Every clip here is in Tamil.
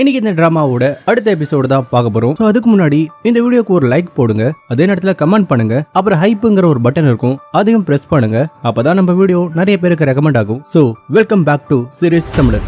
இன்னைக்கு இந்த டிராமாவோட அடுத்த எபிசோடு தான் பார்க்க போறோம். அதுக்கு முன்னாடி இந்த வீடியோக்கு ஒரு லைக் போடுங்க, அதே நேரத்துல கமெண்ட் பண்ணுங்க, அப்புறம் ஹைப்புங்கிற ஒரு பட்டன் இருக்கும் அதையும் பிரஸ் பண்ணுங்க. அப்பதான் நம்ம வீடியோ நிறைய பேருக்கு ரெக்கமெண்ட் ஆகும். So welcome back to series Tamil.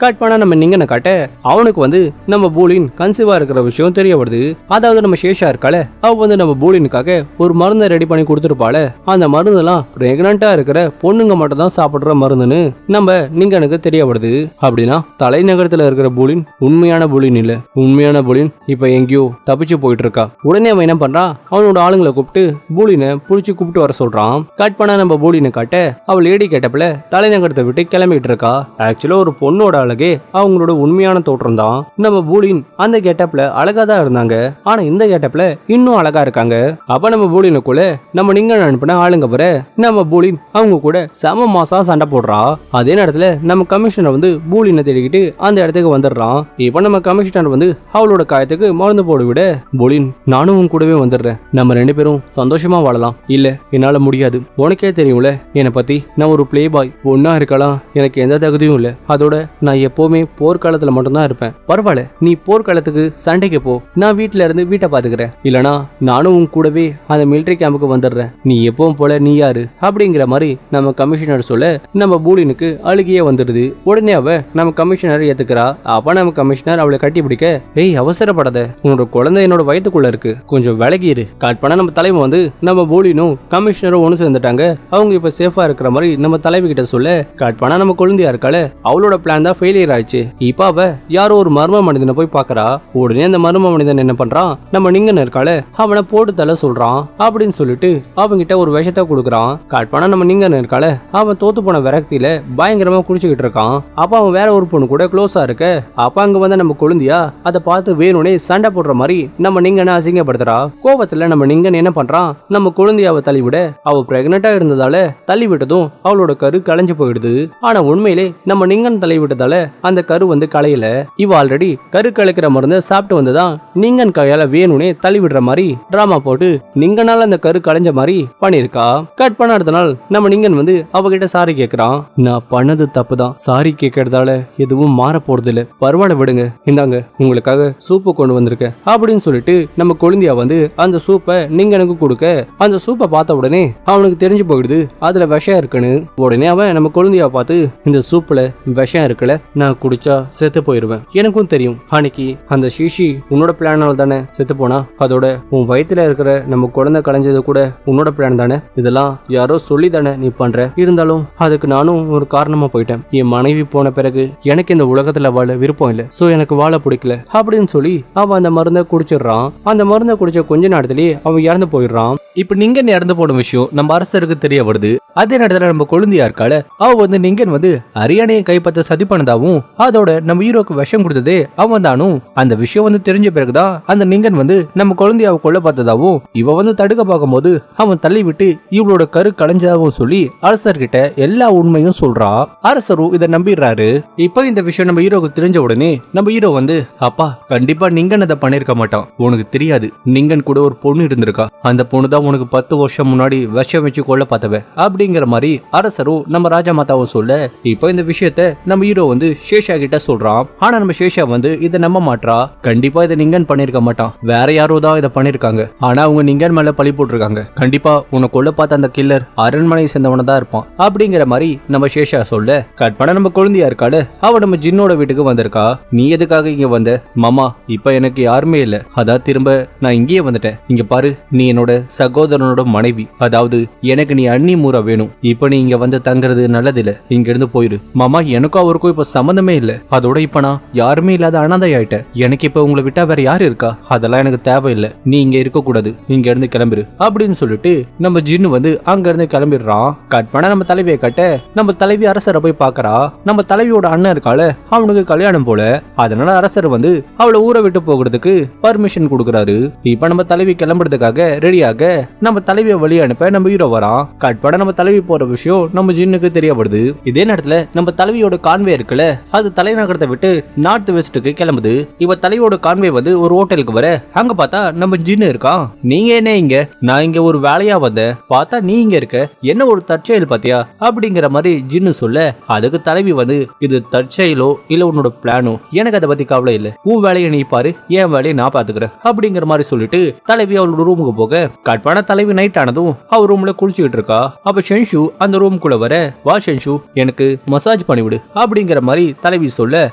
Cut பண்ணா நம்ம நிங்கனை காட்ட அவனுக்கு வந்து நம்ம பூலின் கன்சீவா இருக்கிற விஷயம் தெரிய வருது. அதாவது நம்ம சேஷா இருக்கால, அவ வந்து நம்ம பூலினுக்காக ஒரு மருந்தை ரெடி பண்ணி கொடுத்துருப்பாள. அந்த மருந்தெல்லாம் பிரெக்னண்டா இருக்கிற பொண்ணுங்க மட்டும் தான் சாப்பிடுற மருந்துன்னு நம்ம நிங்கனுக்கு தெரிய வருது. அப்படின்னா தலைநகரத்துல இருக்கிற பூலின் உண்மையான பூலின் இல்ல, உண்மையான பூலின் இப்ப எங்கேயோ தப்பிச்சு போயிட்டு இருக்கா. உடனே அவன் என்ன பண்றான், அவனோட ஆளுங்களை கூப்பிட்டு பூலினை புடிச்சு கூப்பிட்டு வர சொல்றான். கட் பண்ணா நம்ம பூலினை காட்ட அவள் லேடி கேட்டப்பல தலைநகரத்தை விட்டு கிளம்பிட்டு இருக்கா. ஆக்சுவலா ஒரு பொண்ணோட அழகே அவங்களோட உண்மையான தோற்றம் தான். நம்ம பூலின் அந்த கெட்டப்ல அழகா தான் இருந்தாங்க, ஆனா இந்த கெட்டப்ல இன்னும் அழகா இருக்காங்க. அப்ப நம்ம பூலினுக்குள்ள நம்ம நிங்கன் அனுப்பின ஆளுங்க வர நம்ம பூலின் அவங்க கூட சம மாசா சண்டை போடுறா. அதே நேரத்துல நம்ம கமிஷனர் வந்து பூலினை தேடிக்கிட்டு அந்த இடத்துக்கு வந்துடுறான். இப்ப நம்ம கமிஷனர் வந்து அவளோட காயத்துக்கு மருந்து போடு விட, பூலின் நானும் உன் கூடவே வந்துடுறேன், நம்ம ரெண்டு பேரும் சந்தோஷமா வாழலாம். இல்ல என்னால முடியாது, உனக்கே தெரியும்ல என்னை பத்தி, நான் ஒரு பிளே பாய், ஒன்னா இருக்கலாம், எனக்கு எந்த தகுதியும் இல்ல, அதோட நான் எப்பவுமே போர்க்காலத்துல மட்டும்தான் இருப்பேன். பரவாயில்ல, நீ போர்க்காலத்துக்கு சண்டைக்கு போ, நான் வீட்டுல இருந்து வீட்டை பாத்துக்கிறேன், இல்லனா நானும் உன் கூடவே அந்த மிலிட்டரி கேம்புக்கு வந்துடுறேன், நீ எப்பவும் போல நீ யாரு அப்படிங்கிற மாதிரி நம்ம கமிஷனர் சொல்ல நம்ம பூலினுக்கு அழுகியே வந்துடுது. உடனே அவ நம்ம கமிஷனர் ஏத்துக்கிறா. அப்ப நம்ம கமிஷனர் அவளை கட்டி பிடிக்க, ஏய் அவசரப்படாத, உன்னோட குழந்தை என்னோட வயிற்றுக்குள்ள இருக்கு, கொஞ்சம் விலகிரு. கட் பண்ண நம்ம தலைவன் வந்து நம்ம பூலினும் கமிஷனரும் ஒன்று சேர்ந்துட்டாங்க. அவங்க இப்ப சேஃபா இருக்கிற மாதிரி நம்ம தலைவி கிட்ட சொல்ல, கட் பண்ணா நம்ம குழந்தையா இருக்கால, அவளோட பிளான் தான் ஃபெயிலியர் ஆயிடுச்சு. இப்ப அவ யாரோ ஒரு மர்ம மனிதனை போய் பாக்குறா. உடனே அந்த மர்ம மனிதன் என்ன பண்றான், நம்ம நிங்கன் இருக்கால அவனை போட்டு தள்ள சொல்றான். அப்படின்னு சொல்லிட்டு அவங்கிட்ட ஒரு விஷத்தை கொடுக்குறான். கட் பண்ணா நம்ம நிங்கன் இருக்கால, அவன் தோத்து போன விரக்தியில பயங்கரமா குடிச்சுக்கிட்டு இருக்கான். அப்ப அவன் வேற ஒரு பொண்ணு கூட க்ளோஸா இருக்க. அப்ப அங்க வந்து நம்ம குழந்தையா அதை பார்த்து வேணும்னே சண்டை போடுற மாதிரி நம்ம நிங்கனை அசிங்கப்படுத்துறா. கோபத்துல நம்ம நிங்கன் என்ன பண்றான், நம்ம குழந்தையாவை தள்ளிவிட, அவ பிரெக்னண்டா இருந்ததால தள்ளி விட்டதும் அவளோட கரு களைஞ்சு போயிடுது. ஆனா உண்மையிலே நம்ம நிங்கன் தள்ளி விட்டதால அந்த கரு வந்து களையல. இவ ஆல்ரெடி கரு கலைக்கிற மருந்த சாப்பிட்டு வந்துதான் நிங்கன் கையால வேணும்னே தள்ளி விடுற மாதிரி டிராமா போட்டு நிங்கனால அந்த கரு களைஞ்ச மாதிரி பண்ணிருக்கா. கட் பண்ண அடுத்த நாள் நம்ம நிங்கன் வந்து அவகிட்ட சாரி கேக்குறான். நான் பண்ணது தப்புதான், சாரி கேட்கறதால எதுவும் மாற போறது இல்ல, பரவாயில்ல விடுங்க, இந்தாங்க உங்களுக்காக சூப்பு கொண்டு வந்திருக்க அப்படின்னு சொல்லிட்டு நம்ம குழந்தையா வந்து அந்த சூப்பை நிங்கனுக்கு கொடுக்க, அந்த சூப்பை பார்த்த உடனே அவனுக்கு தெரிஞ்சு போயிடுது அதுல விஷம் இருக்குன்னு. உடனே அவன் நம்ம குழந்தையா பார்த்து, இந்த சூப்புல விஷம் இருக்குல்ல, நான் குடிச்சா செத்து போயிருவேன், எனக்கும் தெரியும், அன்னைக்கு அந்த ஷீஷி உன்னோட பிளானால தானே செத்து போனா, அதோட உன் வயித்துல இருக்கிற நம்ம குழந்தை கலைஞ்சது கூட உன்னோட பிளான் தானே, இதெல்லாம் யாரோ சொல்லி தானே நீ பண்ற, இருந்தாலும் அதுக்கு நானும் ஒரு காரணமா போயிட்டேன், என் மனைவி போன பிறகு எனக்கு இந்த உலகத்துல வாழ விருப்பம் இல்ல, சோ எனக்கு வாழ பிடிக்கல அப்படின்னு சொல்லி அவன் அந்த மருந்தை குடிச்சிடுறான். அந்த மருந்தை குடிச்ச கொஞ்ச நேரத்திலேயே அவன் இறந்து போயிடுறான். இப்ப நிங்கன் இறந்து போன விஷயம் நம்ம அரசருக்கு தெரிய வருது. அதே நேரத்துல நம்ம குழந்தையா இருக்கால, அவ வந்து நிங்கன் வந்து அரியணையை கைப்பற்ற சதி பண்ணதாவும் அதோட நம்ம ஹீரோக்கு விஷம் கொடுத்ததே அவன் தானும், அந்த விஷயம் வந்து தெரிஞ்ச பிறகுதான் அந்த நிங்கன் வந்து நம்ம குழந்தையாவை கொல்ல பார்த்ததாவும் இவ வந்து தடுக்க பார்க்கும்போது அவன் தள்ளி விட்டு இவளோட கரு களைஞ்சதாவும் சொல்லி அரசர்கிட்ட எல்லா உண்மையும் சொல்றா. அரசரும் இதை நம்பிடுறாரு. இப்ப இந்த விஷயம் நம்ம ஹீரோக்கு தெரிஞ்ச உடனே நம்ம ஹீரோ வந்து, அப்பா கண்டிப்பா நிங்கன் அதை பண்ணிருக்க மாட்டான், உனக்கு தெரியாது, நிங்கன் கூட ஒரு பொண்ணு இருந்திருக்கா, அந்த பொண்ணு தான் உனக்கு 10 வருஷம் முன்னாடி விஷம் வச்சு கொல்ல பார்த்தவ அப்படிங்கிற மாதிரி அரசரும் நம்ம ராஜா மாதாவும் சொல்ல, இப்போ இந்த விஷயத்த நம்ம ஹீரோ வந்து சேஷா கிட்ட சொல்றான். ஆனா நம்ம சேஷா வந்து இதை நம்ப மாட்டா. கண்டிப்பா இதை நிங்கன் பண்ணிருக்க மாட்டான், வேற யாரோ தான் இதை பண்ணிருக்காங்க, ஆனா அவங்க நிங்கன் மேல பழி போட்டிருக்காங்க, கண்டிப்பா உன்னை கொல்ல பார்த்த அந்த கில்லர் அரண்மனை சேர்ந்தவன தான் இருப்பான் அப்படிங்கிற மாதிரி நம்ம சேஷா சொல்ல, கட் பண்ண நம்ம குழந்தையா இருக்கால, அவ நம்ம ஜின்னோட வீட்டுக்கு வந்திருக்கா. நீ எதுக்காக இங்க வந்த மாமா, இப்ப எனக்கு யாருமே இல்ல, அதான் திரும்ப நான் இங்கேயே வந்துட்டேன், இங்க பாரு, நீ என்னோட சகோதரனோட மனைவி, அதாவது எனக்கு நீ அண்ணி மூரா வேணும், இப்ப நீ இங்க வந்து தங்குறது நல்லதில்ல, இங்க இருந்து போயிரு மாமா, எனக்கும் அவருக்கும் இப்ப சம்பந்தமே இல்ல, அதோட இப்ப நான் யாருமே இல்லாத அனாதை ஆயிட்டேன், எனக்கு இப்ப உங்களை விட்டா வேற யாரு இருக்கா, அதெல்லாம் எனக்கு தேவையில்லை, நீ இங்க இருக்க கூடாது, இங்க இருந்து கிளம்பிரு அப்படின்னு சொல்லிட்டு நம்ம ஜின்னு வந்து அங்க இருந்து கிளம்பிடுறான். கட் பண்ண நம்ம தலைவியை கட்ட நம்ம தலைவி அரசரை போய் பாக்குறா. நம்ம தலைவியோட அண்ணன் இருக்கால, அவனுக்கு கல்யாணம் போல, அதனால அரசர் வந்து அவளை ஊரை விட்டு போகிறதுக்கு பர்மிஷன் கொடுக்குறாரு. இப்ப நம்ம தலைவி கிளம்புறதுக்காக ரெடியாக நம்ம தலைவியை வழி அனுப்ப நம்ம ஹீரோ வரான். கட் பண்ண நம்ம தலைவி போற விஷயம் நம்ம ஜின்னுக்கு தெரிய வருது. இதே நேரத்துல நம்ம தலைவியோட கான்வே இருக்குல்ல, நாட்கள அது தலைநகரத்தை விட்டு நார்த் வெஸ்ட்டுக்கு கிளம்புது. இவ தலையோட கான்வே வந்து ஒரு ஹோட்டலுக்கு வர அங்க பார்த்தா நம்ம ஜின்னு இருக்கான். நீங்க என்ன இங்க? நான் இங்க ஒரு வேலையா வந்தேன், பார்த்தா நீ இங்க இருக்க, என்ன ஒரு தற்செயல் பாத்தியா அப்படிங்கிற மாதிரி ஜின்னு சொல்ல, அதுக்கு தலைவி வந்து இது தற்செயலோ இல்ல உன்னோட பிளானோ எனக்கு அதை பத்தி கவலை இல்ல, உன் வேலையை நீ பாரு, என் வேலையை நான் பாத்துக்கிறேன் அப்படிங்கிற மாதிரி சொல்லிட்டு தலைவி அவளோட ரூமுக்கு போக கட்பான தலைவி நைட் ஆனதும் அவ ரூம்ல குளிச்சுக்கிட்டு இருக்கா. அப்ப ஷென்ஷு அந்த ரூமுக்குள்ள வர, வா ஷென்ஷு எனக்கு மசாஜ் பண்ணி விடு அப்படிங்கிற மாதிரி தலைவி சொல்ல,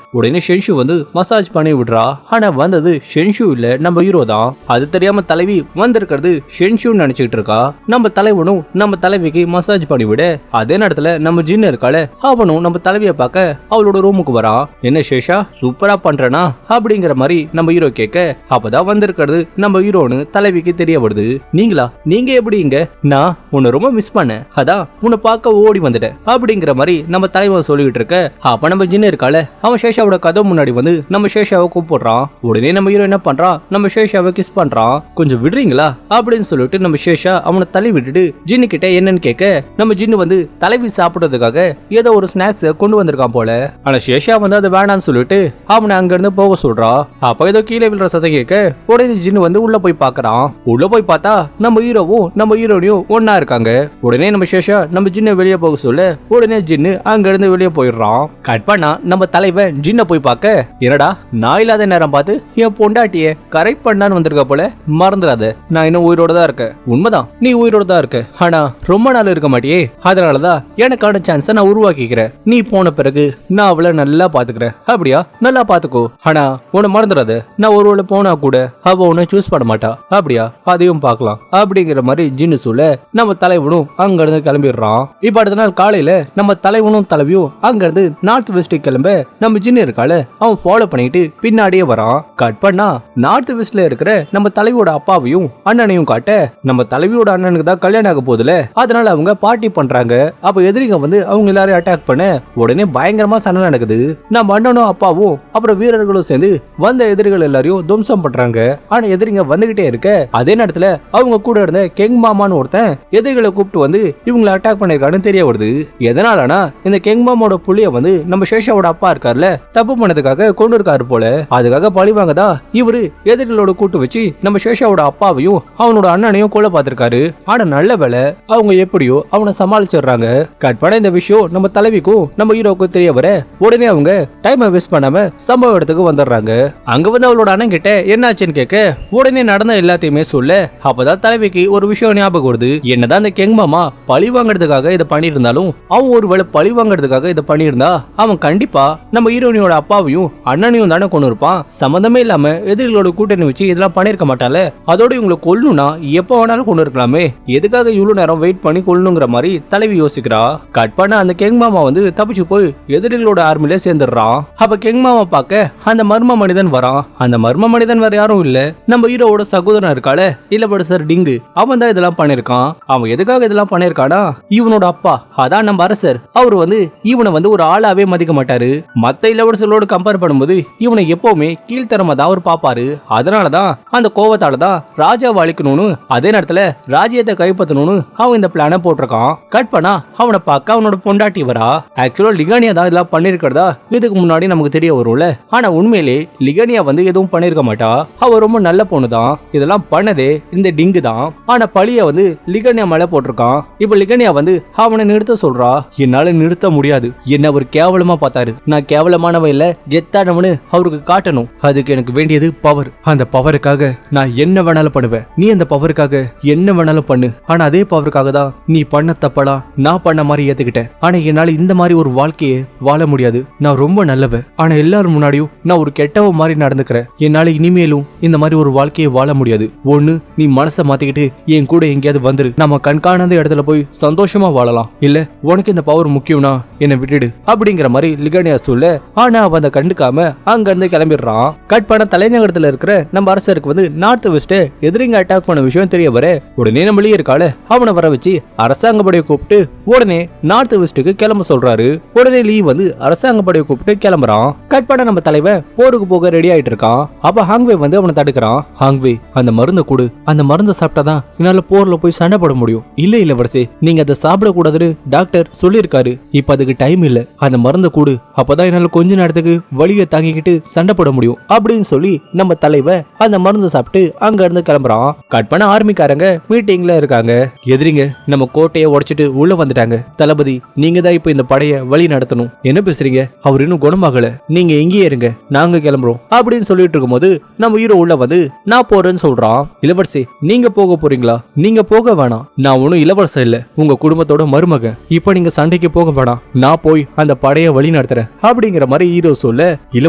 உடனே ஷென்ஷு வந்து மசாஜ் பண்ணி விடுறா. ஆனா வந்தது ஷென்ஷு இல்ல, நம்ம ஹீரோ தான். அது தெரியாம தலைவி வந்திருக்கிறது ஷென்ஷு நினைச்சுக்கிட்டு இருக்கா. நம்ம தலைவனும் நம்ம தலைவிக்கு மசாஜ் பண்ணி விட, அதே நேரத்துல நம்ம ஜின்னு இருக்கால அவனும் நம்ம தலைவியை பார்க்க அவளோட ரூமுக்கு வரான். என்ன சேஷா சூப்பரா பண்றனா அப்படிங்கிற மாதிரி நம்ம ஹீரோ கேட்க, அப்பதான் வந்திருக்கிறது நம்ம ஹீரோன்னு தலைவிக்கு தெரிய வருது. நீங்களா, நீங்க எப்படி இங்க? நான் உன்னை ரொம்ப மிஸ் பண்ணேன், அதான் உன்னை பார்க்க ஓடி வந்துட்டேன் அப்படிங்கிற மாதிரி நம்ம தலைவன் சொல்லிட்டு இருக்க, அப்ப நம்ம ஜின்னு இருக்கால அவன் சேஷாவோட கதவு முன்னாடி வந்து நம்ம சேஷாவை கூப்பிடுறான். உடனே நம்ம ஹீரோ என்ன பண்றான், நம்ம சேஷாவை கிஸ் பண்றான். கொஞ்சம் விடுறீங்களா அப்படின்னு சொல்லிட்டு நம்ம சேஷா அவனை தள்ளி விட்டுட்டு ஜின்னு கிட்ட என்னன்னு கேட்க, நம்ம ஜின்னு வந்து தலைவி சாப்பிடுறதுக்காக ஏதோ ஒரு ஸ்நாக்ஸ் கொண்டு வந்திருக்கான் போல. ஆனா சேஷா வந்து அதை வேணான்னு சொல்லிட்டு அவனை அங்க இருந்து போக சொல்றா. அப்ப ஏதோ கீழே விழுற சத்தம் கேட்க உடனே ஜின்னு வந்து உள்ள போய் பாக்குறான். உள்ள போய் பார்த்தா நம்ம ஹீரோவும் நம்ம ஹீரோனியும் ஒன்னா இருக்காங்க. உடனே நம்ம சேஷா நம்ம ஜின்ன வெளியே போக சொல்ல, உடனே ஜின்னு அங்க இருந்து வெளியே போயிடுறான். கட் பண்ணா நம்ம தலைவன் ஜின்ன போய் பார்க்க, என்னடா நான் இல்லாத நேரம் பார்த்து என் பொண்டாட்டிய கரெக்ட் பண்ணான்னு வந்திருக்க போல, மறந்துடாத நான் இன்னும் உயிரோட தான் இருக்கேன். உண்மைதான், நீ உயிரோட தான் இருக்க, ஆனா ரொம்ப நாள் இருக்க மாட்டியே, அதனாலதான் எனக்கான சான்ஸ நான் உருவாக்கிக்கிறேன். நீ போன பிறகு நான் அவளை நல்லா பாத்துக்கிறேன். அப்படியா, நல்லா பாத்துக்கோ, ஆனா உன்னை மறந்துடாத, நான் ஒருவேளை போனா கூட அவ உன்னை சூஸ் பண்ண மாட்டா. அப்படியா, அதையும் பார்க்கலாம் அப்படிங்கிற மாதிரி ஜின்னு சொல்ல, நம்ம தலைவனும் அங்க இருந்து கிளம்பிடுறான். இப்ப அடுத்த நாள் காலையில நம்ம தலைவனும் தலைவியும் அங்க இருந்து நார்த் வெஸ்ட் கிளம்ப நம்ம ஜின்னு இருக்கால அவன் ஃபாலோ பண்ணிட்டு பின்னாடியே வரான். கட் பண்ணா நார்த் வெஸ்ட்ல இருக்கிற நம்ம தலைவியோட அப்பாவையும் அண்ணனையும் காட்ட, நம்ம தலைவியோட அண்ணனுக்கு தான் கல்யாணம் ஆக போதுல, அதனால அவங்க பார்ட்டி பண்றாங்க. அப்ப எதிரிங்க வந்து அவங்க எல்லாரையும் அட்டாக் பண்ண உடனே பயங்கரமா சண்டை நடக்குது. நம்ம அண்ணனும் அப்பாவும் அப்புறம் வீரர்களும் சேர்ந்து வந்த எதிரிகள் எல்லாரையும் துவம்சம் பண்றாங்க. ஆனா எதிரிங்க வந்துகிட்டே இருக்க அதே நேரத்துல அவங்க கூட இருந்த கெங் மாமான்னு ஒருத்தன் எதிரிகளை கூப்பிட்டு வந்து இவங்களை அட்டாக் பண்ணிருக்கான்னு தெரிய வருது. எதனாலனா இந்த கெங் மாமாவோட புள்ளிய வந்து நம்ம சேஷாவோட அப்பா இருக்காருல தப்பு பண்ணதுக்காக கொண்டு இருக்காரு போல, அதுக்காக பழிவாங்கதா இவரு எதிரிகளோட கூட்டு வச்சு நம்ம சேஷாவோட அப்பாவையும் அவனோட அண்ணனையும் கொலை பார்த்திருக்காரு. ஆனா நல்ல வேலை அவங்க எப்படியோ அவனை சமாளிச்சிடுறாங்க. கட் பண்ண இந்த விஷயம் நம்ம தலைவிக்கும் நம்ம ஹீரோக்கும் தெரிய வர உடனே அவங்க டைமை வேஸ்ட் பண்ணாம சம்பவ இடத்துக்கு வந்துடுறாங்க. அங்க வந்து அவளோட அண்ணன் கிட்ட என்னாச்சுன்னு கேட்க உடனே நடந்த எல்லாத்தையுமே சொல்ல, அப்பதான் தலைவிக்கு ஒரு விஷயம் ஞாபகம் வருது. என்னதான் அந்த கெங் மாமா பழி வாங்கறதுக்காக இதை பண்ணிருந்தாலும் அவன் ஒருவேளை பழி வாங்கறதுக்காக இதை பண்ணிருந்தா அவன் கண்டிப்பா நம்ம ஹீரோனியோட அப்பாவையும் அண்ணனையும் தானே கொண்டு இருப்பான். சம்பந்தமே இல்லாம எதிரிகளோட கூட்டணி வச்சு இதெல்லாம் பண்ணிருக்க மாட்டால, அதோட இவங்களை கொல்லணும்னா எப்ப வேணாலும் கொண்டு இருக்கலாமே, எதுக்காக இவ்வளவு நேரம் வெயிட் பண்ணி கொல்லணுங்கிற மாதிரி தலைவி யோசிக்கிறா. கட் பண்ண அந்த கெங் மாமா வந்து தப்பிச்சு போய் எதிரிகளோட ஆர்மில சேர்ந்துடுறான். அப்ப கெங் மாமா பார்க்க அந்த மர்ம மனிதன் வரான். அந்த மர்ம மனிதன் வேற யாரும் இல்ல, நம்ம ஹீரோவோட சகோதரன் இருக்கால இளவரசர் டிங்கு, அவன் தான் இதெல்லாம் பண்ணிருக்கான். அவன் எதுக்காக இதெல்லாம் பண்ணிருக்கானா, இவனோட அப்பா அதான் நம்ம அரசர், அவரு வந்து இவனை வந்து ஒரு ஆளாவே மதிக்க மாட்டாரு. மத்த இளவரசர்களோட கம்பேர் பண்ணும்போது இவனை எப்பவுமே கீழ்த்தரமா தான் அவர் பாப்பாரு. அதனாலதான் அந்த கோவத்தாலதான் ராஜாவை அழிக்கணும்னு அதே நேரத்துல ராஜ்யத்தை கைப்பற்றணும்னு அவன் இந்த பிளான போட்டிருக்கான். கட் பண்ணா அவனை பார்க்க அவனோட பொண்டாட்டி வரா. ஆக்சுவலா லிகானியா தான் இதெல்லாம் பண்ணிருக்கிறதா இதுக்கு முன்னாடி நமக்கு தெரிய வரும்ல, ஆனா உண்மையிலே லிகானியா வந்து எதுவும் பண்ணிருக்க மாட்டா, அவ ரொம்ப நல்ல பொண்ணுதான். இதெல்லாம் பண்ணதே இந்த டிங்கு தான். ஆனா பழிய வந்து லிகானியா மேல போட்டிருக்கான். இப்ப லிகானியா வந்து அவனை நிறுத்த சொல்றா. என்னால நிறுத்த முடியாது, என்ன அவர் கேவலமா பார்த்தாரு, நான் கேவலமானவன் இல்ல கெத்தானவனு அவருக்கு காட்டணும், அதுக்கு எனக்கு வேண்டியது பவர். அந்த பவருக்காக நான் என்ன வேணாலும் பண்ணுவேன், நீ அந்த பவருக்காக என்ன வேணாலும் பண்ணு, ஆனா அதே பவருக்காக தான் நீ பண்ண தப்பலாம் நான் பண்ண மாதிரி ஏத்துக்கிட்டேன். ஆனா என்னால இந்த மாதிரி ஒரு வாழ்க்கையை வாழ முடியாது, நான் ரொம்ப நல்லவன், ஆனா எல்லாரும் முன்னாடியும் நான் ஒரு கெட்டவ மாதிரி நடந்துக்கிறேன், என்னால இனிமேலும் இந்த மாதிரி ஒரு வாழ்க்கையை வாழ முடியாது. ஒண்ணு நீ மனசை மாத்திக்கிட்டு என் கூட எங்கேயாவது வந்துரு, நம்ம கண்காணாத இடத்துல போய் சந்தோஷமா வாழலாம், இல்ல உனக்கு இந்த பவர் முக்கியம்னா என்னை விட்டுடு அப்படிங்கிற மாதிரி லிகானியா சொல்ல. ஆனா அவன் அதை கண்டுக்காம அங்க இருந்து கிளம்பிடுறான். கட் பண்ண தலைநகரத்துல இருக்கிற நம்ம அரசருக்கு வந்து நார்த் வெஸ்ட் எதிரிங்க அட்டாக் பண்ண விஷயம் தெரிய வர உடனே நம்மளே இருக்கால அவனை வர வச்சு அரசாங்க படையை கூப்பிட்டு உடனே நார்த் வெஸ்ட்டுக்கு கிளம்ப சொல்றாரு. உடனே லீ வந்து அரசாங்க படையை கூப்பிட்டு கிளம்புறான். கட் பண்ண நம்ம தலைவன் போருக்கு போக ரெடி ஆயிட்டு இருக்கான். அப்ப ஹாங்வே வந்து அவனை தடுக்கிறான். ஹாங்வே அந்த மருந்தை கொடு, அந்த மருந்தை சாப்பிட்டாதான் என்னால போர்ல போய் சண்டை போட முடியும். இல்ல இளவரசே, நீங்க அதை சாப்பிட கூடாதுன்னு டாக்டர் சொல்லியிருக்காரு, இப்ப அதுக்கு டைம் இல்ல, அந்த மருந்தை கூடு, அப்பதான் என்னால கொஞ்ச நேரத்துக்கு வலியை தாங்கிக்கிட்டு சண்டை போட முடியும் அப்படின்னு சொல்லி நம்ம தலைவன் அந்த மருந்து சாப்பிட்டு அங்க இருந்து கிளம்புறான். கட் பண்ண ஆர்மிக்காரங்க மீட்டிங்ல இருக்காங்க. எதிரிங்க நம்ம கோட்டையை உடைச்சிட்டு உள்ள வந்துட்டாங்க. தளபதி, நீங்க தான் இப்ப இந்த படைய வழி நடத்தணும். என்ன பேசுறீங்க? அவர் இன்னும் குணமாகல, நீங்க எங்கேயே இருங்க, நாங்க கிளம்புறோம் அப்படின்னு சொல்லிட்டு இருக்கும்போது நம்ம ஹீரோ உள்ள வந்து நான் போறேன்னு சொல்றான். இளவரசி, நீங்க போக போறீங்களா? நீங்க போக வேணாம், நான் ஒன்னும் இளவரசர் இல்ல, உங்க குடும்பத்தோட மருமக. இப்ப நீங்க சண்டைக்கு போக வேணாம், நான் போய் அந்த படைய வழி நடத்துறேன் அப்படிங்கிற மாதிரி ஹீரோ சொல்ல, இல்ல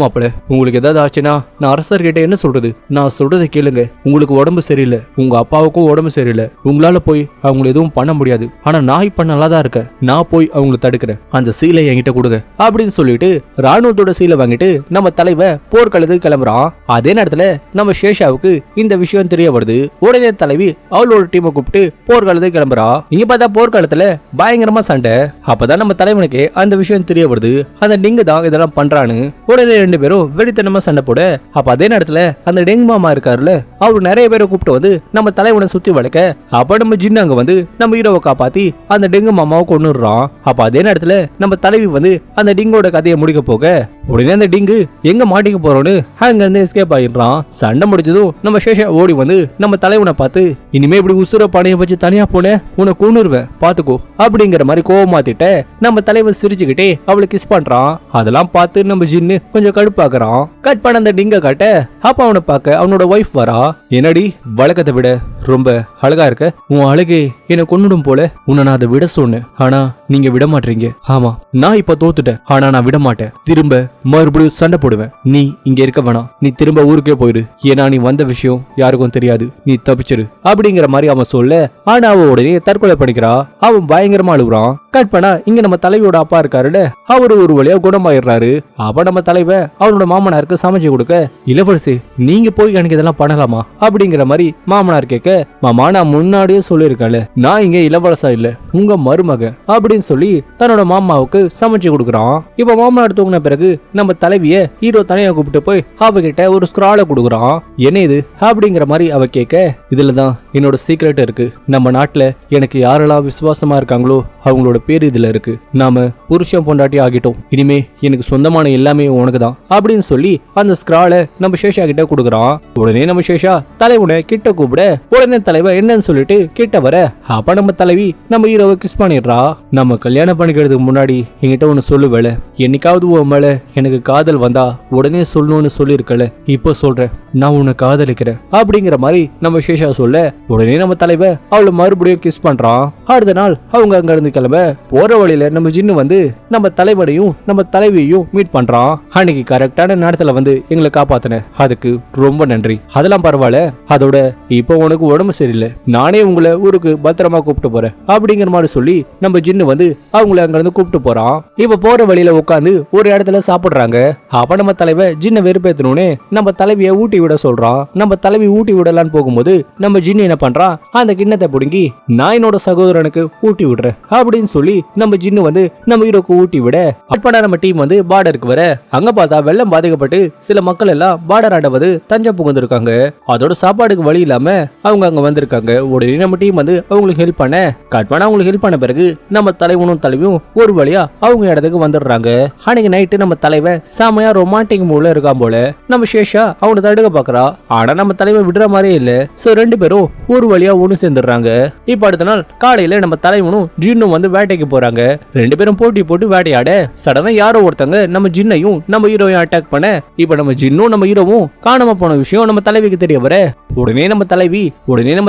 மாப்பிள, உங்களுக்கு ஏதாவது ஆச்சுன்னா நான் அரசர்கிட்ட என்ன சொல்றது? நான் சொல்றதை கேளுங்க. உங்களுக்கு உடம்பு சரியில்லை, உங்க அப்பாவுக்கும் உடம்பு சரியில்லை, உங்களால போய் அவங்களை எதுவும் பண்ண முடியாது. ஆனா நான் இப்ப நல்லா தான் இருக்கேன், நான் போய் அவங்களை தடுக்கிறேன். அந்த சீலை என்கிட்ட கொடுங்க அப்படின்னு சொல்லிட்டு ராணுவத்தோட சீலை வாங்கிட்டு நம்ம தலைவன் போர்க்களத்துக்கு கிளம்புறான். அதே நேரத்துல நம்ம சேஷாவுக்கு இந்த விஷயம் தெரிய வருது. உடனே தலைவி அவளோட டீமை கூப்பிட்டு போர்க்களத்துக்கு கிளம்புறா. இங்க பார்த்தா போர்க்களத்துல பயங்கரமா சண்டை. அப்பதான் நம்ம தலைவனுக்கு அந்த விஷயம் தெரிய வருது. அந்த டிங்கு தான் இதெல்லாம் பண்றான்னு. உடனே ரெண்டு பேரும் வெடித்தனமா சண்டை போட, அப்ப அதே நேரத்துல அந்த டெங்கு மாமா இருக்காருல்ல, அவரு நிறைய பேரை கூப்பிட்டு வந்து நம்ம தலைவனை சுத்தி வளைக்க, அப்ப நம்ம ஜின்னு அங்க வந்து நம்ம ஹீரோவை காப்பாத்தி அந்த டெங்கு மாமாவை கொன்னுடுறான். அப்ப அதே நேரத்துல நம்ம தலைவி வந்து அந்த டிங்கோட கதையை முடிக்க போக, உடனே அந்த டிங்கு எங்க மாட்டிக்க போறோன்னு அங்க இருந்து எஸ்கேப் ஆயிடுறான். சண்டை முடிஞ்சதும் நம்ம சேஷா ஓடி வந்து நம்ம தலைவனை பார்த்து, இனிமே இப்படி உசுர பணைய வச்சு தனியா போன உன்னை கொன்னுருவேன் பாத்துக்கோ அப்படிங்கிற மாதிரி கோவமாத்திட்ட நம்ம தலைவன் சிரிச்சுக்கிட்டே அவளை கிஸ் பண்றான். அதெல்லாம் பார்த்து நம்ம ஜின்னு கொஞ்சம் கடுப்பாக்குறான். கட் பண்ண அந்த டிங்க காட்ட, அப்ப அவனை பார்க்க அவனோட ஒய்ஃப் வரா. என்னடி வழக்கத்தை விட ரொம்ப அழகா இருக்க, உன் அழகே என்னை கொன்னுடும் போல, உன்னை நான் அதை விட சொன்னேன், ஆனா நீங்க விட மாட்டீங்க. ஆமா, நான் இப்ப தோத்துட்டேன், ஆனா நான் விட மாட்டேன். திரும்ப மறுபடியும் சண்டை போடுவேன். நீ இங்க இருக்க வேணாம், நீ திரும்ப ஊருக்கே போயிரு. ஏன்னா நீ வந்த விஷயம் யாருக்கும் தெரியாது, நீ தப்பிச்சிரு அப்படிங்கிற மாதிரி அவன் சொல்ல, ஆனா அவ உடனே தற்கொலை பண்ணிக்கிறா. அவன் பயங்கரமா அழுகுறான். கட் பண்ணா இங்க நம்ம தலைவியோட அப்பா இருக்காருல்ல, அவரு ஒரு வழியா குணமாயிடுறாரு. அப்ப நம்ம தலைவன் அவனோட மாமனாருக்கு சமைச்சு கொடுக்க, இளவரசி நீங்க போய் எனக்கு இதெல்லாம் பண்ணலாமா அப்படிங்கிற மாதிரி மாமனார் கேட்க, மாமா நான் முன்னாடியே சொல்லியிருக்கேன்ல, நான் இங்க இளவரசா இல்ல, உங்க மருமக அப்படின்னு சொல்லி தன்னோட மாமாவுக்கு சமைச்சு கொடுக்குறான். இப்ப மாமனார் தூங்கின பிறகு நம்ம தலைவிய ஹீரோ தனியா கூப்பிட்டு போய் அவகிட்ட ஒரு ஸ்க்ரால கொடுக்குறான். என்ன இது அப்படிங்கிற மாதிரி அவ கேட்க, இதுலதான் என்னோட சீக்ரெட் இருக்கு. நம்ம நாட்டுல எனக்கு யாரெல்லாம் விசுவாசமா இருக்காங்களோ அவங்களோட பேர் இதுல இருக்கு. நாம புருஷன் பொண்டாட்டி ஆகிட்டோம், இனிமே எனக்கு சொந்தமான எல்லாமே உனக்கு தான் அப்படின்னு சொல்லி அந்த ஸ்க்ரால நம்ம சேஷா கிட்ட கொடுக்குறான். உடனே நம்ம சேஷா தலைவனை கிட்ட கூப்பிட, உடனே தலைவன் என்னன்னு சொல்லிட்டு கிட்ட வர, அப்ப நம்ம தலைவி நம்ம ஹீரோவை கிஸ் பண்ணிடுறா. நம்ம கல்யாணம் பண்ணிக்கிறதுக்கு முன்னாடி என்கிட்ட ஒன்னு சொல்லுவேல, என்னைக்காவது உன் மேல எனக்கு காதல் வந்தா உடனே சொல்லணும்னு சொல்லியிருக்கல, இப்போ சொல்றேன், நான் உன்னை காதலிக்கிறேன் அப்படிங்கிற மாதிரி நம்ம சேஷா சொல்ல, உடனே நம்ம தலைவன் அவளை மறுபடியும் கிஸ் பண்றான். அடுத்த நாள் அவங்க அங்க இருந்து கிளம்ப போற வழியில நம்ம ஜின்னு வந்து நம்ம தலைவனையும் நம்ம தலைவியையும் மீட் பண்றான். அன்னைக்கு கரெக்டான நேரத்துல வந்து எங்களை காப்பாத்தின, அதுக்கு ரொம்ப நன்றி. அதெல்லாம் பரவாயில்ல, அதோட இப்போ உனக்கு உடம்பு சரியில்லை, நானே உங்களை ஊருக்கு பத்திரமா கூப்பிட்டு போறேன் அப்படிங்கிற மாதிரி சொல்லி நம்ம ஜின்னு வந்து அவங்களை அங்க இருந்து கூப்பிட்டு போறான். இப்ப போற வழியில உட்காந்து ஒரு இடத்துல சாப்பிடுறாங்க. அப்ப நம்ம தலைவன் ஜின்னை வெறுப்பேத்தணும்னு நம்ம தலைவியை ஊட்டி விட சொல்றான். நம்ம தலைவி ஊட்டி விடலான்னு போகும்போது நம்ம ஜின்னு என்ன பண்றான், அந்த கிண்ணத்தை பிடுங்கி நான் என்னோட சகோதரனுக்கு ஊட்டி விடுறேன் அப்படின்னு சொல்லி நம்ம ஜின்னு வந்து நம்ம ஹீரோக்கு ஊட்டி விட, அப்படா நம்ம டீம் வந்து பார்டருக்கு வர, அங்க பார்த்தா வெள்ளம் பாதிக்கப்பட்டு சில மக்கள் எல்லாம் பார்டர் ஆண்டவது தஞ்சம் புகுந்திருக்காங்க. அதோட சாப்பாடுக்கு வழி இல்லாம அவங்க அங்க வந்திருக்காங்க. உடனே நம்ம டீம் வந்து அவங்களுக்கு ஹெல்ப் பண்ண, கட் பண்ண அவங்களுக்கு ஹெல்ப் பண்ண பிறகு நம்ம தலைவனும் தலைவியும் ஒரு வழியா அவங்க இடத்துக்கு வந்துடுறாங்க. அன்னைக்கு நைட்டு நம்ம தலைவன் செமையா ரொமான்டிக் மூட்ல இருக்கான் போல. நம்ம சேஷா அவனை தடுக்க பாக்குறா, ஆனா நம்ம தலைவன் விடுற மாதிரியே இல்ல. சோ ரெண்டு பேரும் ஒரு வழியா ஒண்ணு சேர்ந்துடுறாங்க. இப்ப அடுத்த நாள் காலையில நம்ம தலைவனும் ஜின்னும் வந்து வேட்டைக்கு போறாங்க. ரெண்டு பேரும் போட்டி போட்டு வேட்டையாட, சடனா யாரோ ஒருத்தங்க நம்ம ஜின்னையும் நம்ம ஹீரோவையும் அட்டாக் பண்ண, இப்ப நம்ம ஜின்னும் நம்ம ஹீரோவும் காணாம போன விஷயம் நம்ம தலைவிக்கு தெரிய வர, உடனே நம்ம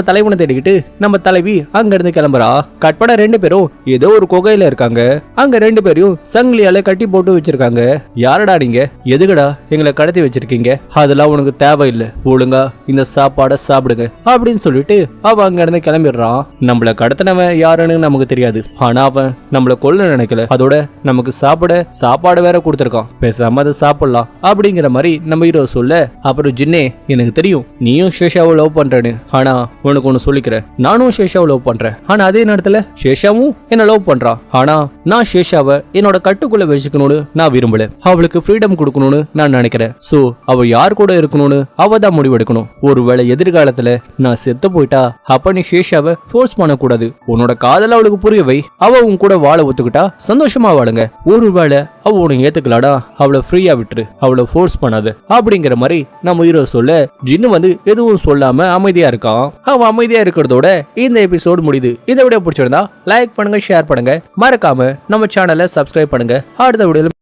தலைவனை தேடிக்கிட்டு நம்ம தலைவி அங்க இருந்து கிளம்புறா. கட் பண்ண ரெண்டு பேரும் ஏதோ ஒரு குகையில இருக்காங்க. அங்க ரெண்டு பேரையும் சங்கிலியால கட்டி போட்டு வச்சிருக்காங்க. யாரடா நீங்க, எதுக்கடா எங்களை கடத்தி வச்சிருக்கீங்க, அதெல்லாம் உனக்கு தேவையில்லை, ஒழுங்கா இந்த சாப்பாடை சாப்பிடுங்க அப்படின்னு சொல்லிட்டு அவ அங்க இருந்து கிளம்பிடுறான். நம்மள கடத்தினவன் யாருன்னு நமக்கு தெரியாது, ஆனா அவன் நம்மள கொல்ல நினைக்கல, அதோட நமக்கு சாப்பாடு வேற கொடுத்திருக்கான், பேசாம அதை சாப்பிடலாம் அப்படிங்கிற மாதிரி நம்ம ஹீரோ சொல்ல, அப்புறம் ஜின்னே எனக்கு தெரியும் நீயும் சேஷாவை லவ் பண்றேன்னு, ஆனா உனக்கு ஒண்ணு சொல்லிக்கிறேன், நானும் சேஷாவை லவ் பண்றேன், ஆனா அதே நேரத்துல சேஷாவும் என்ன லவ் பண்றான், ஆனா நான் சேஷாவை என்னோட கட்டுக்குள்ள வச்சுக்கணும்னு நான் விரும்பல. அவளுக்கு ஃப்ரீடம் கொடுக்கணும்னு நான் நினைக்கிறேன். சோ அவ யார் கூட இருக்கணும்னு அவ தான் முடிவெடுக்கணும். ஒருவேளை எதிர்காலத்துல நான் செத்து போயிட்டா அப்ப நீ சேஷாவை ஃபோர்ஸ் பண்ணக்கூடாது. உன்னோட காதல அவளுக்கு புரியவை. அவ உன் கூட வாழ ஒத்துக்கிட்டா சந்தோஷமா வாழுங்க. ஒருவேளை அவ உனக்கு ஏத்துக்கலாடா, அவளை ஃப்ரீயா விட்டுரு, அவளை ஃபோர்ஸ் பண்ணாது அப்படிங்கிற மாதிரி நம்ம ஹீரோ சொல்ல ஜின்னு வந்து எதுவும் சொல்லாம அமைதியா இருக்கான். அவன் அமைதியா இருக்கிறதோட இந்த எபிசோடு முடியுது. இந்த வீடியோ பிடிச்சிருந்தா லைக் பண்ணுங்க, ஷேர் பண்ணுங்க, மறக்காம நம்ம சேனலை சப்ஸ்கிரைப் பண்ணுங்க. அடுத்த வீடியோல